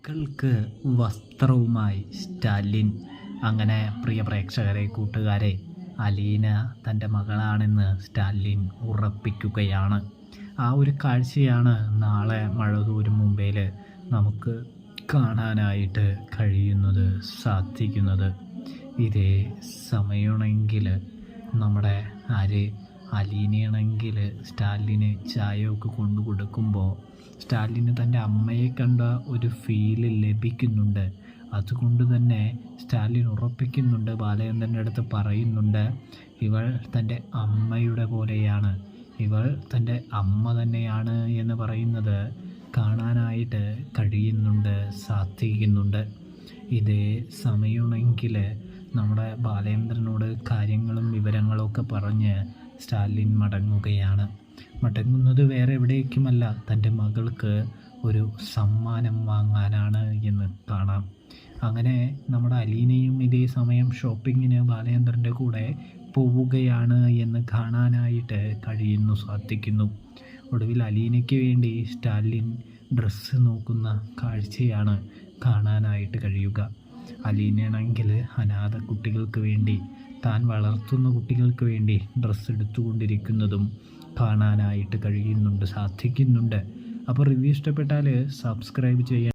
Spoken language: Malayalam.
മക്കൾക്ക് വസ്ത്രവുമായി സ്റ്റാലിൻ. അങ്ങനെ പ്രിയ പ്രേക്ഷകരെ, കൂട്ടുകാരെ, അലീന തൻ്റെ മകളാണെന്ന് സ്റ്റാലിൻ ഉറപ്പിക്കുകയാണ്. ആ ഒരു കാഴ്ചയാണ് നാളെ മഴതോരും മുമ്പേൽ നമുക്ക് കാണാനായിട്ട് സാധിക്കുന്നത്. ഇതേ സമയമാണെങ്കിൽ നമ്മുടെ അലീനയാണെങ്കിൽ സ്റ്റാലിന് ചായയൊക്കെ കൊണ്ടു കൊടുക്കുമ്പോൾ സ്റ്റാലിന് തൻ്റെ അമ്മയെ കണ്ട ഒരു ഫീല് ലഭിക്കുന്നുണ്ട്. അതുകൊണ്ട് തന്നെ സ്റ്റാലിൻ ഉറപ്പിക്കുന്നുണ്ട്, ബാലചന്ദ്രൻ്റെ അടുത്ത് പറയുന്നുണ്ട്, ഇവൾ തൻ്റെ അമ്മയുടെ പോലെയാണ്, ഇവൾ തൻ്റെ അമ്മ തന്നെയാണ് എന്ന് പറയുന്നത് കാണാനായിട്ട് സാധിക്കുന്നുണ്ട്. ഇതേ സമയമാണെങ്കിൽ നമ്മുടെ ബാലചന്ദ്രനോട് കാര്യങ്ങളും വിവരങ്ങളൊക്കെ പറഞ്ഞ് സ്റ്റാലിൻ മടങ്ങുന്നത് വേറെ എവിടേക്കുമല്ല, തൻ്റെ മകൾക്ക് ഒരു സമ്മാനം വാങ്ങാനാണ് എന്ന് കാണാം. അങ്ങനെ നമ്മുടെ അലീനയും ഇതേ സമയം ഷോപ്പിങ്ങിന് ബാലചന്ദ്രൻ്റെ കൂടെ പോവുകയാണ് എന്ന് കാണാനായിട്ട് സാധിക്കുന്നു. ഒടുവിൽ അലീനയ്ക്ക് വേണ്ടി സ്റ്റാലിൻ ഡ്രസ്സ് നോക്കുന്ന കാഴ്ചയാണ് കാണാനായിട്ട് കഴിയുക. അലീനയാണെങ്കിൽ അനാഥ കുട്ടികൾക്ക് വേണ്ടി, താൻ വളർത്തുന്ന കുട്ടികൾക്ക് വേണ്ടി ഡ്രസ്സ് എടുത്തുകൊണ്ടിരിക്കുന്നതും കാണാനായിട്ട് സാധിക്കുന്നുണ്ട്. അപ്പോൾ റിവ്യൂ ഇഷ്ടപ്പെട്ടാൽ സബ്സ്ക്രൈബ് ചെയ്യാൻ